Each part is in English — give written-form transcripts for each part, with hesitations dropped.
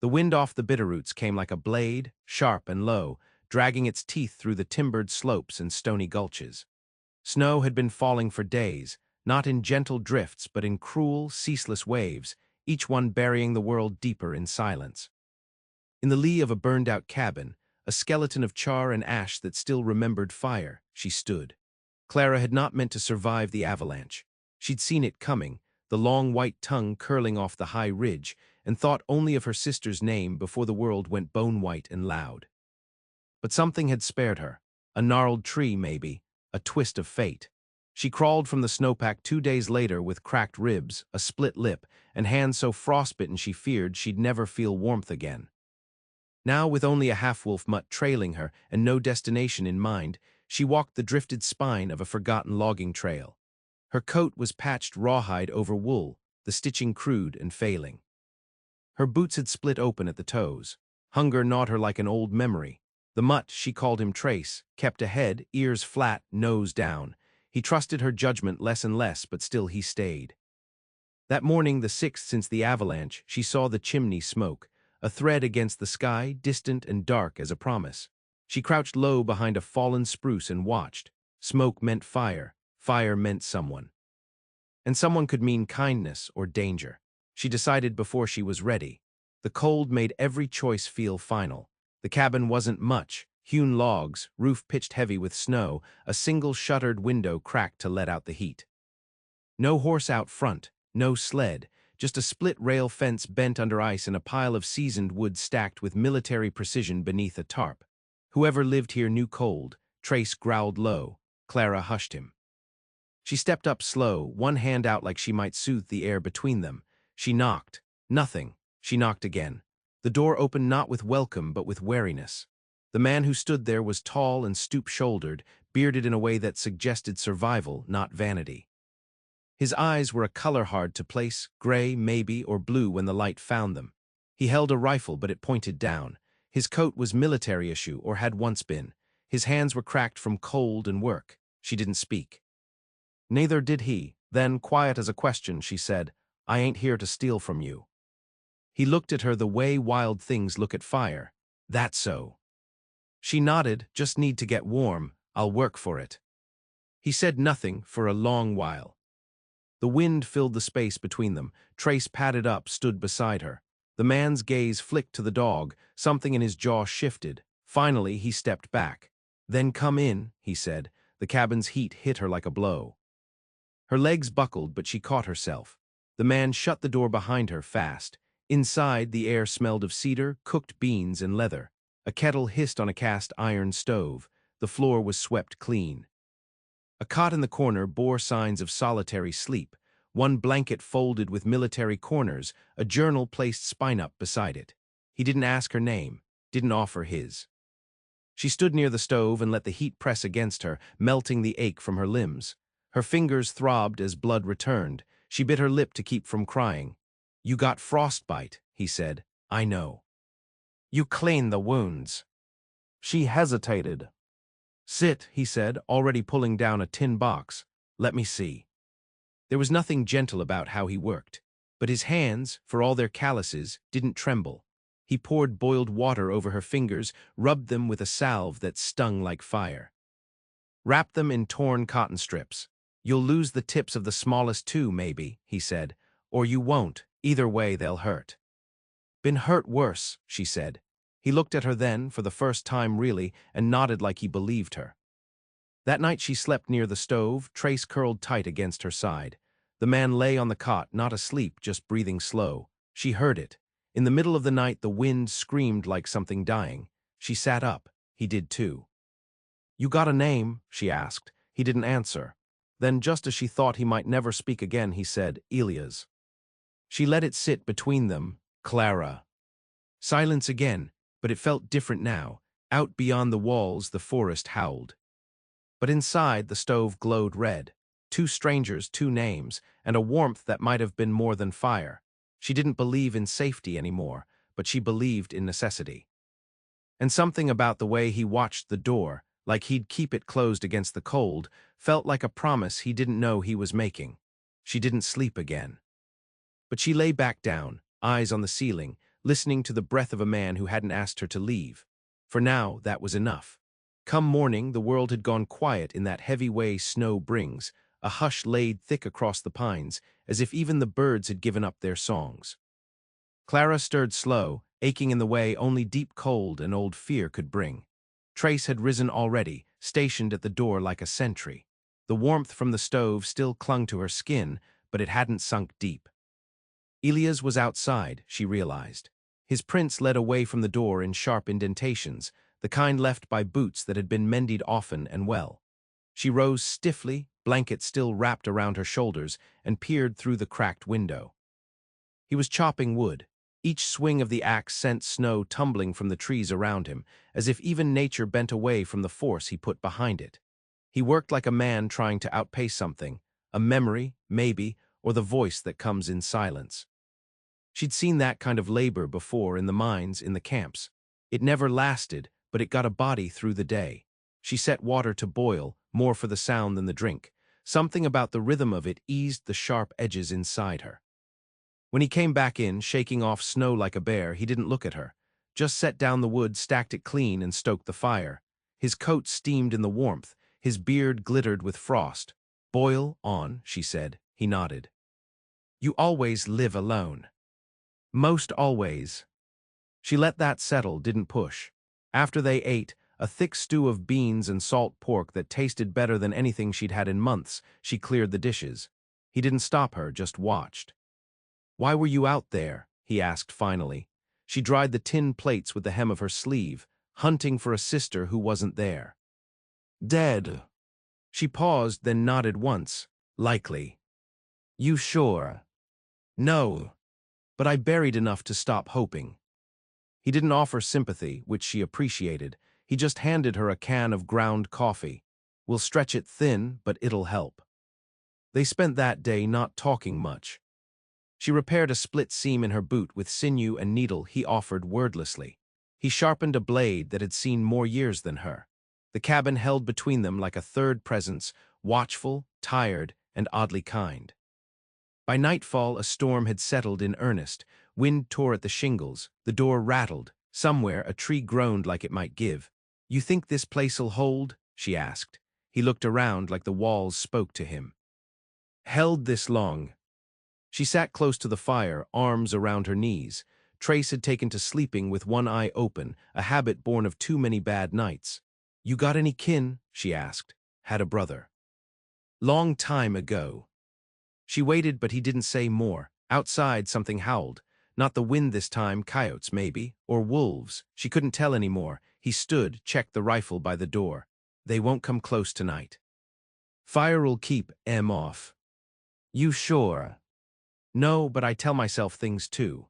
The wind off the bitterroots came like a blade, sharp and low, dragging its teeth through the timbered slopes and stony gulches. Snow had been falling for days, not in gentle drifts but in cruel, ceaseless waves, each one burying the world deeper in silence. In the lee of a burned-out cabin, a skeleton of char and ash that still remembered fire, she stood. Clara had not meant to survive the avalanche. She'd seen it coming, the long white tongue curling off the high ridge, and thought only of her sister's name before the world went bone-white and loud. But something had spared her. A gnarled tree, maybe, a twist of fate. She crawled from the snowpack 2 days later with cracked ribs, a split lip, and hands so frostbitten she feared she'd never feel warmth again. Now, with only a half-wolf mutt trailing her and no destination in mind, she walked the drifted spine of a forgotten logging trail. Her coat was patched rawhide over wool, the stitching crude and failing. Her boots had split open at the toes. Hunger gnawed her like an old memory. The mutt, she called him Trace, kept ahead, ears flat, nose down. He trusted her judgment less and less, but still he stayed. That morning, the 6th since the avalanche, she saw the chimney smoke, a thread against the sky, distant and dark as a promise. She crouched low behind a fallen spruce and watched. Smoke meant fire. Fire meant someone. And someone could mean kindness or danger. She decided before she was ready. The cold made every choice feel final. The cabin wasn't much. Hewn logs, roof pitched heavy with snow, a single shuttered window cracked to let out the heat. No horse out front, no sled, just a split-rail fence bent under ice and a pile of seasoned wood stacked with military precision beneath a tarp. Whoever lived here knew cold. Trace growled low. Clara hushed him. She stepped up slow, one hand out like she might soothe the air between them. She knocked. Nothing. She knocked again. The door opened not with welcome but with wariness. The man who stood there was tall and stoop-shouldered, bearded in a way that suggested survival, not vanity. His eyes were a color hard to place, gray, maybe, or blue when the light found them. He held a rifle, but it pointed down. His coat was military issue, or had once been. His hands were cracked from cold and work. She didn't speak. Neither did he. Then, quiet as a question, she said, "I ain't here to steal from you." He looked at her the way wild things look at fire. "That so?" She nodded. "Just need to get warm. I'll work for it." He said nothing for a long while. The wind filled the space between them. Trace padded up, stood beside her. The man's gaze flicked to the dog. Something in his jaw shifted. Finally, he stepped back. "Then come in," he said. The cabin's heat hit her like a blow. Her legs buckled, but she caught herself. The man shut the door behind her fast. Inside, the air smelled of cedar, cooked beans, and leather. A kettle hissed on a cast iron stove. The floor was swept clean. A cot in the corner bore signs of solitary sleep. One blanket folded with military corners, a journal placed spine up beside it. He didn't ask her name, didn't offer his. She stood near the stove and let the heat press against her, melting the ache from her limbs. Her fingers throbbed as blood returned. She bit her lip to keep from crying. "You got frostbite," he said. "I know." "You clean the wounds." She hesitated. "Sit," he said, already pulling down a tin box. "Let me see." There was nothing gentle about how he worked, but his hands, for all their calluses, didn't tremble. He poured boiled water over her fingers, rubbed them with a salve that stung like fire. "Wrap them in torn cotton strips. You'll lose the tips of the smallest too, maybe," he said. "Or you won't. Either way, they'll hurt." "Been hurt worse," she said. He looked at her then, for the first time really, and nodded like he believed her. That night she slept near the stove, Trace curled tight against her side. The man lay on the cot, not asleep, just breathing slow. She heard it. In the middle of the night, the wind screamed like something dying. She sat up. He did too. "You got a name?" she asked. He didn't answer. Then, just as she thought he might never speak again, he said, "Elias." She let it sit between them. "Clara." Silence again, but it felt different now. Out beyond the walls, the forest howled. But inside, the stove glowed red. 2 strangers, 2 names, and a warmth that might have been more than fire. She didn't believe in safety anymore, but she believed in necessity. And something about the way he watched the door, like he'd keep it closed against the cold, felt like a promise he didn't know he was making. She didn't sleep again. But she lay back down, eyes on the ceiling, listening to the breath of a man who hadn't asked her to leave. For now, that was enough. Come morning, the world had gone quiet in that heavy way snow brings, a hush laid thick across the pines, as if even the birds had given up their songs. Clara stirred slow, aching in the way only deep cold and old fear could bring. Trace had risen already, stationed at the door like a sentry. The warmth from the stove still clung to her skin, but it hadn't sunk deep. Elias was outside, she realized. His prints led away from the door in sharp indentations, the kind left by boots that had been mended often and well. She rose stiffly, blanket still wrapped around her shoulders, and peered through the cracked window. He was chopping wood. Each swing of the axe sent snow tumbling from the trees around him, as if even nature bent away from the force he put behind it. He worked like a man trying to outpace something, a memory, maybe, or the voice that comes in silence. She'd seen that kind of labor before in the mines, in the camps. It never lasted, but it got a body through the day. She set water to boil, more for the sound than the drink. Something about the rhythm of it eased the sharp edges inside her. When he came back in, shaking off snow like a bear, he didn't look at her. Just set down the wood, stacked it clean, and stoked the fire. His coat steamed in the warmth. His beard glittered with frost. "Boil on," she said. He nodded. "You always live alone." "Most always." She let that settle, didn't push. After they ate, a thick stew of beans and salt pork that tasted better than anything she'd had in months, she cleared the dishes. He didn't stop her, just watched. "Why were you out there?" he asked finally. She dried the tin plates with the hem of her sleeve, hunting for a sister who wasn't there. "Dead." She paused, then nodded once. "Likely." "You sure?" "No. But I buried enough to stop hoping." He didn't offer sympathy, which she appreciated. He just handed her a can of ground coffee. "We'll stretch it thin, but it'll help." They spent that day not talking much. She repaired a split seam in her boot with sinew and needle he offered wordlessly. He sharpened a blade that had seen more years than her. The cabin held between them like a third presence, watchful, tired, and oddly kind. By nightfall, a storm had settled in earnest. Wind tore at the shingles. The door rattled. Somewhere, a tree groaned like it might give. "You think this place'll hold?" she asked. He looked around like the walls spoke to him. "Held this long." She sat close to the fire, arms around her knees. Trace had taken to sleeping with one eye open, a habit born of too many bad nights. "You got any kin?" she asked. "Had a brother." "Long time ago." She waited, but he didn't say more. Outside, something howled. Not the wind this time, coyotes maybe, or wolves. She couldn't tell anymore. He stood, checked the rifle by the door. "They won't come close tonight." "Fire'll keep 'em off." "You sure?" "No, but I tell myself things too."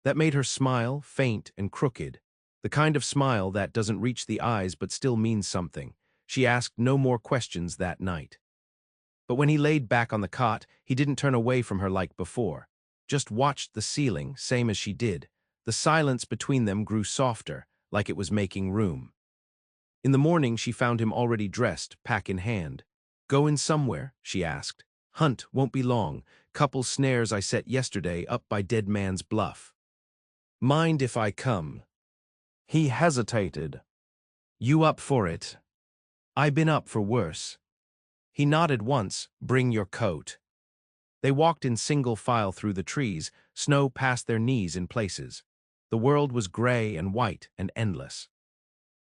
That made her smile, faint and crooked. The kind of smile that doesn't reach the eyes but still means something. She asked no more questions that night. But when he laid back on the cot, he didn't turn away from her like before. Just watched the ceiling, same as she did. The silence between them grew softer, like it was making room. In the morning, she found him already dressed, pack in hand. "Goin' somewhere?" she asked. "Hunt, won't be long. Couple snares I set yesterday up by Dead Man's Bluff." "Mind if I come?" He hesitated. "You up for it?" "I been up for worse." He nodded once. "Bring your coat." They walked in single file through the trees, snow past their knees in places. The world was gray and white and endless.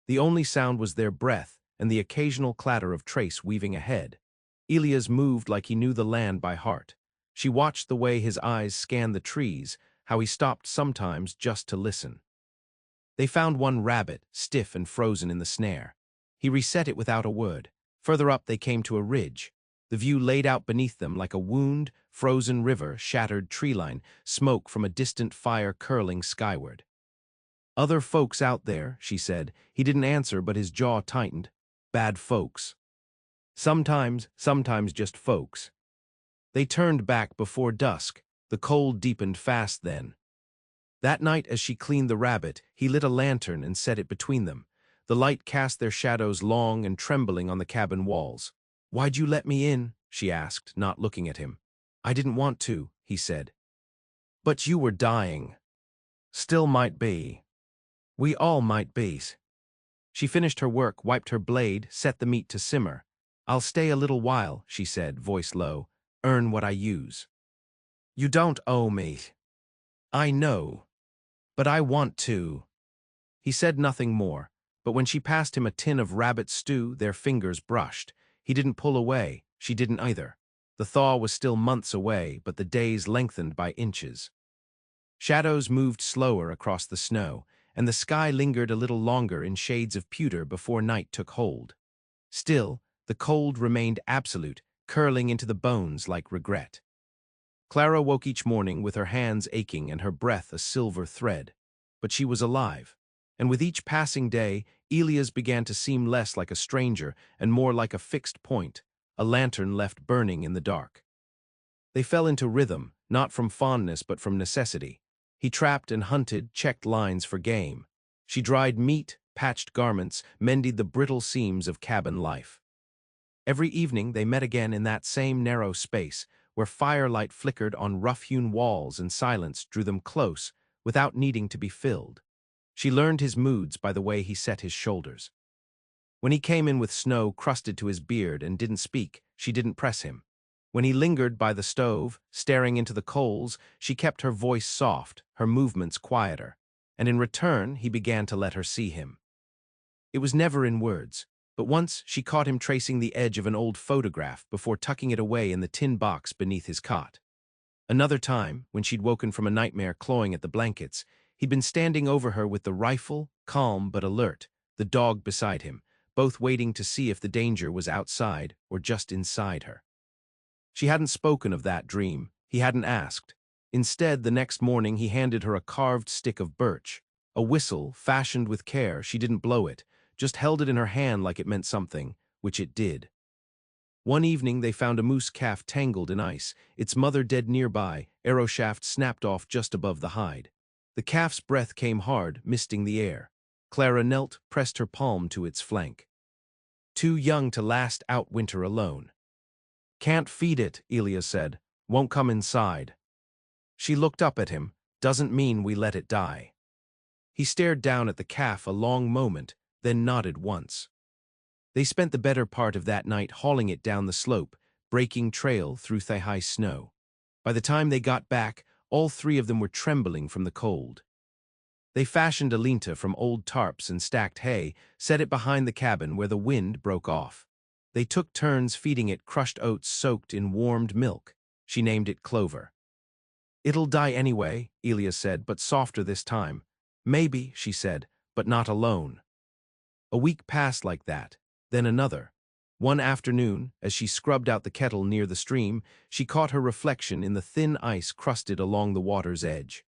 The only sound was their breath and the occasional clatter of Trace weaving ahead. Elias moved like he knew the land by heart. She watched the way his eyes scanned the trees, how he stopped sometimes just to listen. They found one rabbit, stiff and frozen in the snare. He reset it without a word. Further up they came to a ridge. The view laid out beneath them like a wound, frozen river, shattered treeline, smoke from a distant fire curling skyward. "Other folks out there," she said. He didn't answer, but his jaw tightened. "Bad folks." Sometimes just folks." They turned back before dusk. The cold deepened fast then. That night, as she cleaned the rabbit, he lit a lantern and set it between them. The light cast their shadows long and trembling on the cabin walls. "Why'd you let me in?" she asked, not looking at him. "I didn't want to," he said. "But you were dying." Still might be. We all might be. She finished her work, wiped her blade, set the meat to simmer. I'll stay a little while, she said, voice low. Earn what I use. You don't owe me. I know. But I want to. He said nothing more, but when she passed him a tin of rabbit stew, their fingers brushed. He didn't pull away, she didn't either. The thaw was still months away, but the days lengthened by inches. Shadows moved slower across the snow, and the sky lingered a little longer in shades of pewter before night took hold. Still, the cold remained absolute, curling into the bones like regret. Clara woke each morning with her hands aching and her breath a silver thread. But she was alive, and with each passing day, Elias began to seem less like a stranger and more like a fixed point, a lantern left burning in the dark. They fell into rhythm, not from fondness but from necessity. He trapped and hunted, checked lines for game. She dried meat, patched garments, mended the brittle seams of cabin life. Every evening they met again in that same narrow space, where firelight flickered on rough-hewn walls and silence drew them close without needing to be filled. She learned his moods by the way he set his shoulders. When he came in with snow crusted to his beard and didn't speak, she didn't press him. When he lingered by the stove, staring into the coals, she kept her voice soft, her movements quieter, and in return he began to let her see him. It was never in words, but once she caught him tracing the edge of an old photograph before tucking it away in the tin box beneath his cot. Another time, when she'd woken from a nightmare clawing at the blankets, he'd been standing over her with the rifle, calm but alert, the dog beside him, both waiting to see if the danger was outside or just inside her. She hadn't spoken of that dream. He hadn't asked. Instead, the next morning he handed her a carved stick of birch. A whistle, fashioned with care. She didn't blow it, just held it in her hand like it meant something, which it did. One evening they found a moose calf tangled in ice, its mother dead nearby, arrow shaft snapped off just above the hide. The calf's breath came hard, misting the air. Clara knelt, pressed her palm to its flank. Too young to last out winter alone. Can't feed it, Elias said. Won't come inside. She looked up at him. Doesn't mean we let it die. He stared down at the calf a long moment, then nodded once. They spent the better part of that night hauling it down the slope, breaking trail through thigh-high snow. By the time they got back, all three of them were trembling from the cold. They fashioned a linta from old tarps and stacked hay, set it behind the cabin where the wind broke off. They took turns feeding it crushed oats soaked in warmed milk. She named it Clover. It'll die anyway, Elias said, but softer this time. Maybe, she said, but not alone. A week passed like that, then another. One afternoon, as she scrubbed out the kettle near the stream, she caught her reflection in the thin ice crusted along the water's edge.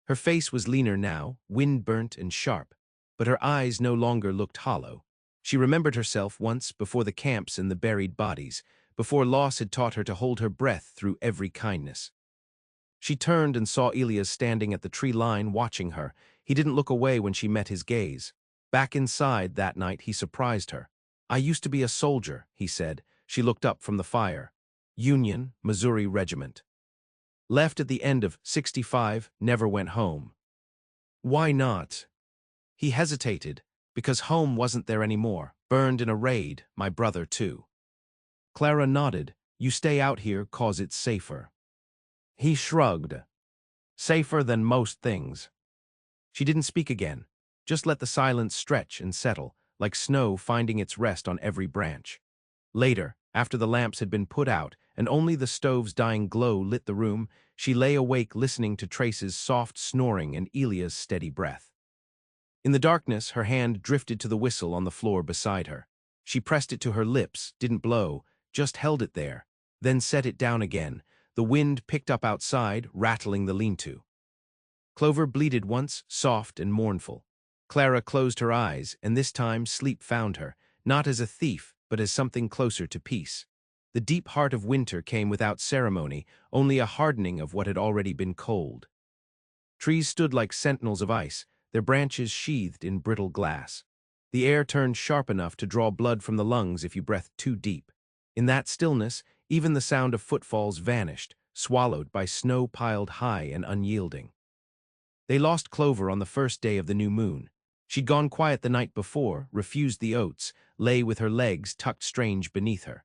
Her face was leaner now, wind-burnt and sharp, but her eyes no longer looked hollow. She remembered herself once before the camps and the buried bodies, before loss had taught her to hold her breath through every kindness. She turned and saw Elias standing at the tree line watching her. He didn't look away when she met his gaze. Back inside that night he surprised her. I used to be a soldier, he said. She looked up from the fire. Union, Missouri Regiment. Left at the end of 65, never went home. Why not? He hesitated, because home wasn't there anymore. Burned in a raid, my brother too. Clara nodded. You stay out here 'cause it's safer. He shrugged. Safer than most things. She didn't speak again, just let the silence stretch and settle, like snow finding its rest on every branch. Later, after the lamps had been put out and only the stove's dying glow lit the room, she lay awake listening to Trace's soft snoring and Elia's steady breath. In the darkness, her hand drifted to the whistle on the floor beside her. She pressed it to her lips, didn't blow, just held it there, then set it down again. The wind picked up outside, rattling the lean-to. Clover bleated once, soft and mournful. Clara closed her eyes, and this time sleep found her, not as a thief, but as something closer to peace. The deep heart of winter came without ceremony, only a hardening of what had already been cold. Trees stood like sentinels of ice, their branches sheathed in brittle glass. The air turned sharp enough to draw blood from the lungs if you breathed too deep. In that stillness, even the sound of footfalls vanished, swallowed by snow piled high and unyielding. They lost Clover on the first day of the new moon. She'd gone quiet the night before, refused the oats, lay with her legs tucked strange beneath her.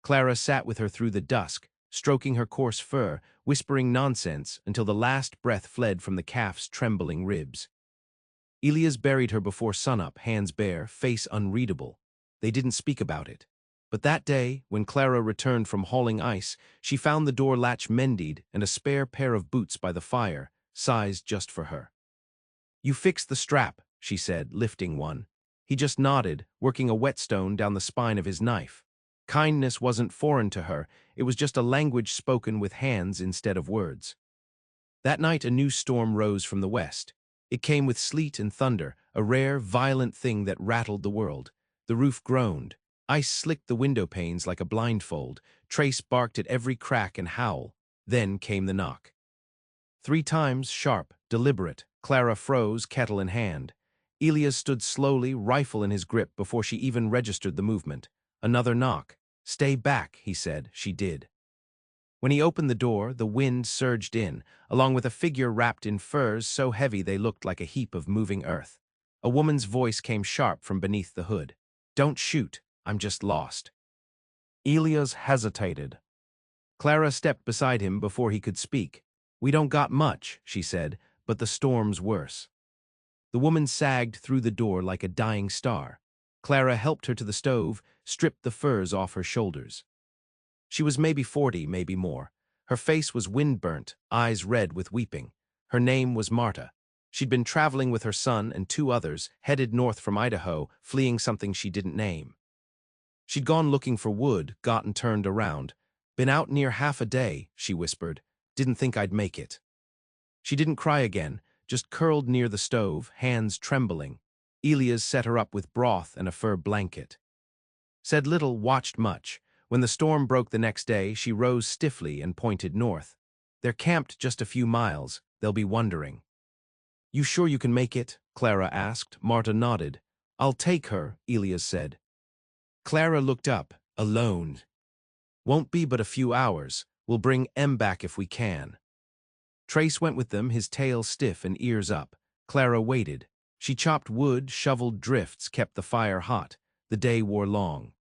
Clara sat with her through the dusk, stroking her coarse fur, whispering nonsense until the last breath fled from the calf's trembling ribs. Elias buried her before sunup, hands bare, face unreadable. They didn't speak about it. But that day, when Clara returned from hauling ice, she found the door latch mended and a spare pair of boots by the fire, sized just for her. "You fixed the strap," she said, lifting one. He just nodded, working a whetstone down the spine of his knife. Kindness wasn't foreign to her, it was just a language spoken with hands instead of words. That night a new storm rose from the west. It came with sleet and thunder, a rare, violent thing that rattled the world. The roof groaned. Ice slicked the window panes like a blindfold. Trace barked at every crack and howl. Then came the knock. 3 times, sharp, deliberate, Clara froze, kettle in hand. Elias stood slowly, rifle in his grip, before she even registered the movement. Another knock. "Stay back," he said. She did. When he opened the door, the wind surged in, along with a figure wrapped in furs so heavy they looked like a heap of moving earth. A woman's voice came sharp from beneath the hood. "Don't shoot. I'm just lost." Elias hesitated. Clara stepped beside him before he could speak. "We don't got much," she said, "but the storm's worse." The woman sagged through the door like a dying star. Clara helped her to the stove, stripped the furs off her shoulders. She was maybe 40, maybe more. Her face was wind-burnt, eyes red with weeping. Her name was Marta. She'd been traveling with her son and 2 others, headed north from Idaho, fleeing something she didn't name. She'd gone looking for wood, gotten turned around. "Been out near half a day," she whispered. "Didn't think I'd make it." She didn't cry again, just curled near the stove, hands trembling. Elias set her up with broth and a fur blanket. Said little, watched much. When the storm broke the next day, she rose stiffly and pointed north. "They're camped just a few miles. They'll be wondering." "You sure you can make it?" Clara asked. Marta nodded. "I'll take her," Elias said. Clara looked up. "Alone?" "Won't be but a few hours. We'll bring Em back if we can." Trace went with them, his tail stiff and ears up. Clara waited. She chopped wood, shoveled drifts, kept the fire hot. The day wore long.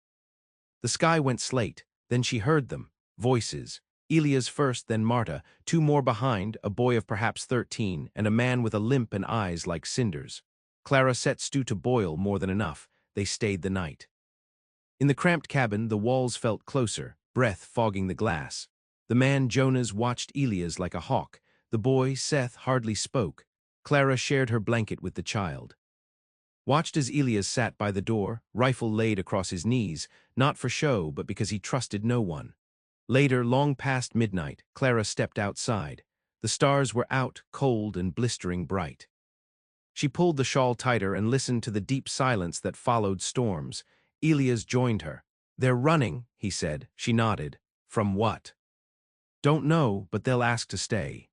The sky went slate. Then she heard them. Voices. Elias first, then Marta. 2 more behind, a boy of perhaps 13, and a man with a limp and eyes like cinders. Clara set stew to boil more than enough. They stayed the night. In the cramped cabin, the walls felt closer, breath fogging the glass. The man, Jonas, watched Elias like a hawk. The boy, Seth, hardly spoke. Clara shared her blanket with the child. Watched as Elias sat by the door, rifle laid across his knees, not for show, but because he trusted no one. Later, long past midnight, Clara stepped outside. The stars were out, cold and blistering bright. She pulled the shawl tighter and listened to the deep silence that followed storms. Elias joined her. "They're running," he said. She nodded. "From what?" "Don't know, but they'll ask to stay."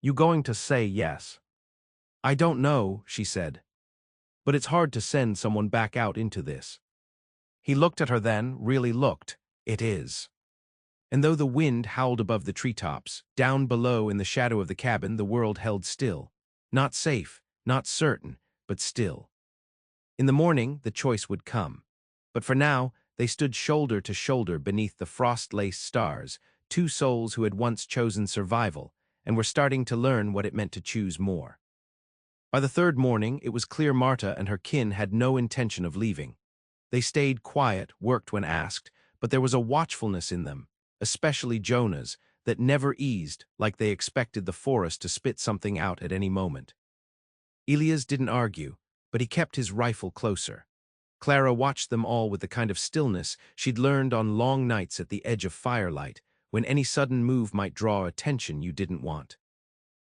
"You going to say yes?" "I don't know," she said. "But it's hard to send someone back out into this." He looked at her then, really looked. "It is." And though the wind howled above the treetops, down below in the shadow of the cabin the world held still. Not safe, not certain, but still. In the morning the choice would come. But for now, they stood shoulder to shoulder beneath the frost-laced stars, 2 souls who had once chosen survival, and were starting to learn what it meant to choose more. By the 3rd morning, it was clear Marta and her kin had no intention of leaving. They stayed quiet, worked when asked, but there was a watchfulness in them, especially Jonah's, that never eased, like they expected the forest to spit something out at any moment. Elias didn't argue, but he kept his rifle closer. Clara watched them all with the kind of stillness she'd learned on long nights at the edge of firelight, when any sudden move might draw attention you didn't want.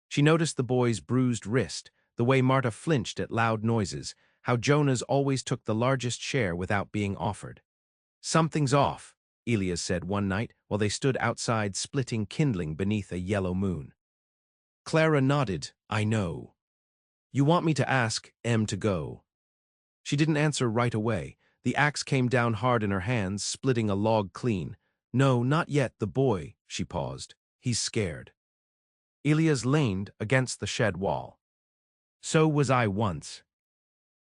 She noticed the boy's bruised wrist, the way Marta flinched at loud noises, how Jonas always took the largest share without being offered. "Something's off," Elias said one night while they stood outside splitting kindling beneath a yellow moon. Clara nodded. "I know. You want me to ask Em to go?" She didn't answer right away. The axe came down hard in her hands, splitting a log clean. "No, not yet, the boy," she paused. "He's scared." Elias leaned against the shed wall. So was I once.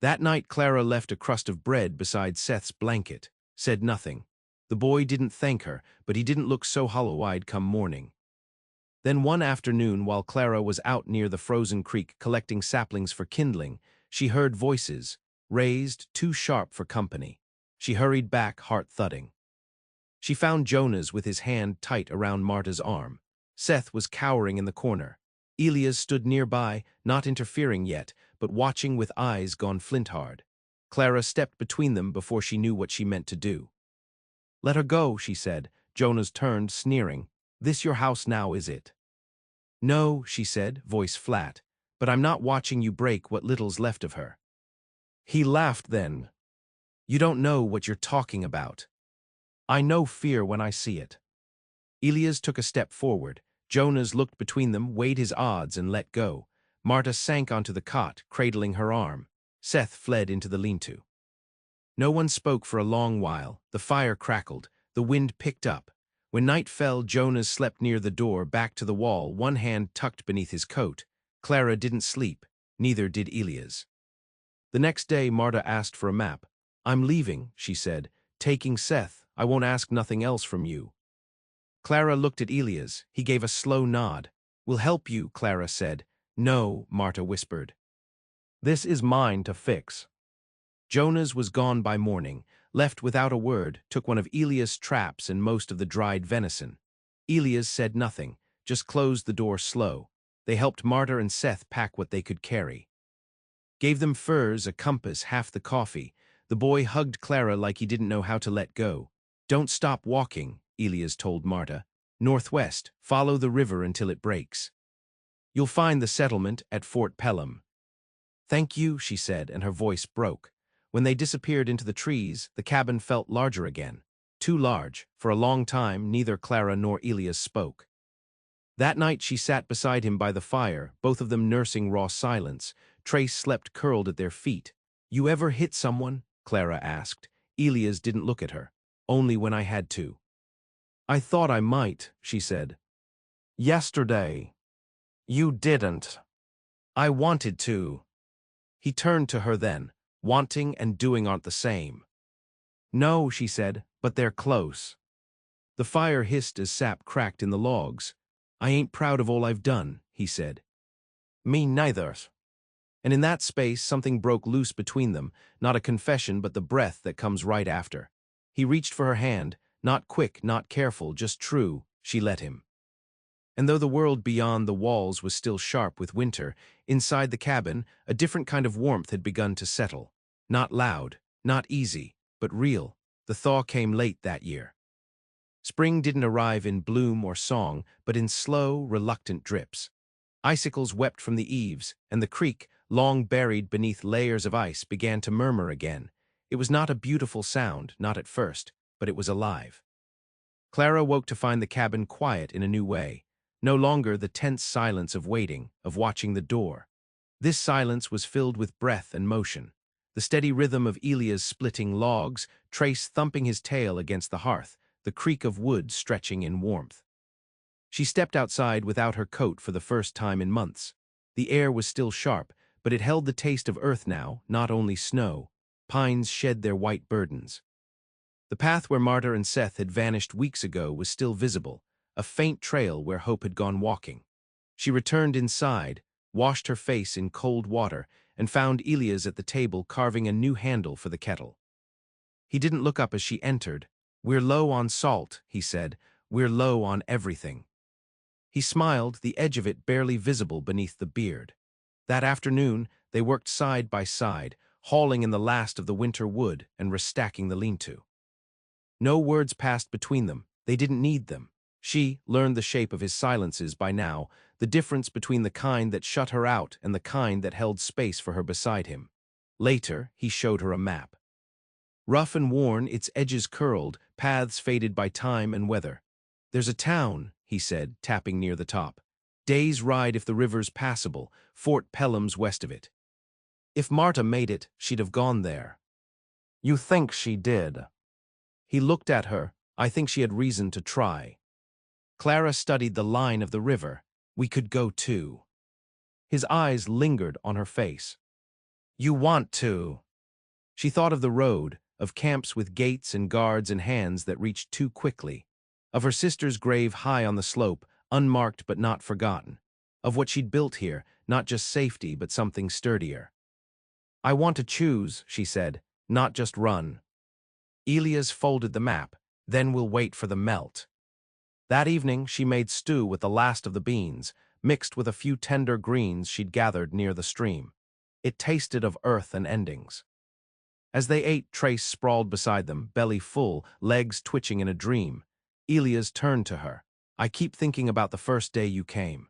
That night Clara left a crust of bread beside Seth's blanket, said nothing. The boy didn't thank her, but he didn't look so hollow-eyed come morning. Then one afternoon, while Clara was out near the frozen creek collecting saplings for kindling, she heard voices, raised, too sharp for company. She hurried back, heart thudding. She found Jonas with his hand tight around Marta's arm. Seth was cowering in the corner. Elias stood nearby, not interfering yet, but watching with eyes gone flint-hard. Clara stepped between them before she knew what she meant to do. "Let her go," she said. Jonas turned, sneering. "This your house now, is it?" "No," she said, voice flat, "but I'm not watching you break what little's left of her." He laughed then. "You don't know what you're talking about. I know fear when I see it." Elias took a step forward. Jonas looked between them, weighed his odds, and let go. Marta sank onto the cot, cradling her arm. Seth fled into the lean-to. No one spoke for a long while. The fire crackled. The wind picked up. When night fell, Jonas slept near the door, back to the wall, one hand tucked beneath his coat. Clara didn't sleep. Neither did Elias. The next day, Marta asked for a map. "I'm leaving," she said. "Taking Seth. I won't ask nothing else from you." Clara looked at Elias. He gave a slow nod. "We'll help you," Clara said. "No," Marta whispered. "This is mine to fix." Jonas was gone by morning, left without a word, took one of Elias' traps and most of the dried venison. Elias said nothing, just closed the door slow. They helped Marta and Seth pack what they could carry. Gave them furs, a compass, half the coffee. The boy hugged Clara like he didn't know how to let go. "Don't stop walking," Elias told Marta. "Northwest, follow the river until it breaks. You'll find the settlement at Fort Pelham." "Thank you," she said, and her voice broke. When they disappeared into the trees, the cabin felt larger again. Too large. For a long time, neither Clara nor Elias spoke. That night she sat beside him by the fire, both of them nursing raw silence. Trace slept curled at their feet. "You ever hit someone?" Clara asked. Elias didn't look at her. "Only when I had to." "I thought I might," she said. "Yesterday." "You didn't." "I wanted to." He turned to her then. "Wanting and doing aren't the same." "No," she said, "but they're close." The fire hissed as sap cracked in the logs. "I ain't proud of all I've done," he said. "Me neither." And in that space, something broke loose between them, not a confession but the breath that comes right after. He reached for her hand, not quick, not careful, just true. She let him. And though the world beyond the walls was still sharp with winter, inside the cabin, a different kind of warmth had begun to settle. Not loud, not easy, but real. The thaw came late that year. Spring didn't arrive in bloom or song, but in slow, reluctant drips. Icicles wept from the eaves, and the creek, long buried beneath layers of ice, began to murmur again. It was not a beautiful sound, not at first, but it was alive. Clara woke to find the cabin quiet in a new way. No longer the tense silence of waiting, of watching the door. This silence was filled with breath and motion. The steady rhythm of Elias splitting logs, Trace thumping his tail against the hearth, the creak of wood stretching in warmth. She stepped outside without her coat for the first time in months. The air was still sharp, but it held the taste of earth now, not only snow. Pines shed their white burdens. The path where Marta and Seth had vanished weeks ago was still visible, a faint trail where Hope had gone walking. She returned inside, washed her face in cold water, and found Elias at the table carving a new handle for the kettle. He didn't look up as she entered. "We're low on salt," he said. "We're low on everything." He smiled, the edge of it barely visible beneath the beard. That afternoon, they worked side by side, hauling in the last of the winter wood and restacking the lean-to. No words passed between them. They didn't need them. She learned the shape of his silences by now, the difference between the kind that shut her out and the kind that held space for her beside him. Later, he showed her a map. Rough and worn, its edges curled, paths faded by time and weather. "There's a town," he said, tapping near the top. "Day's ride if the river's passable, Fort Pelham's west of it. If Marta made it, she'd have gone there." "You think she did?" He looked at her. "I think she had reason to try." Clara studied the line of the river. We could go too. His eyes lingered on her face. You want to. She thought of the road, of camps with gates and guards and hands that reached too quickly, of her sister's grave high on the slope, unmarked but not forgotten, of what she'd built here, not just safety but something sturdier. I want to choose, she said, not just run. Elias folded the map, then we'll wait for the melt. That evening she made stew with the last of the beans, mixed with a few tender greens she'd gathered near the stream. It tasted of earth and endings. As they ate, Trace sprawled beside them, belly full, legs twitching in a dream. Elias turned to her. I keep thinking about the first day you came.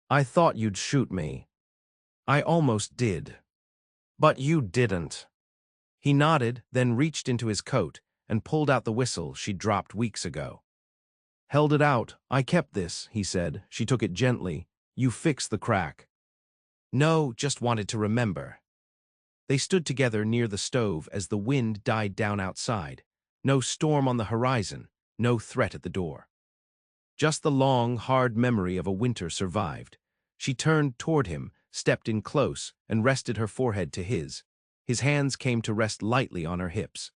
I thought you'd shoot me. I almost did. But you didn't. He nodded, then reached into his coat and pulled out the whistle she'd dropped weeks ago. Held it out. I kept this, he said. She took it gently. You fixed the crack. No, just wanted to remember. They stood together near the stove as the wind died down outside. No storm on the horizon, no threat at the door. Just the long, hard memory of a winter survived. She turned toward him, stepped in close, and rested her forehead to his. His hands came to rest lightly on her hips.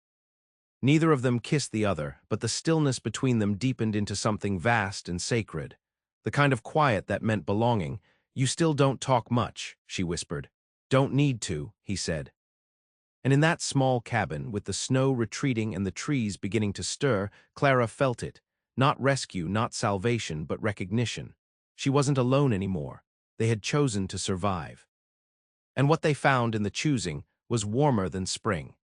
Neither of them kissed the other, but the stillness between them deepened into something vast and sacred. The kind of quiet that meant belonging. You still don't talk much, she whispered. Don't need to, he said. And in that small cabin, with the snow retreating and the trees beginning to stir, Clara felt it. Not rescue, not salvation, but recognition. She wasn't alone anymore. They had chosen to survive. And what they found in the choosing was warmer than spring.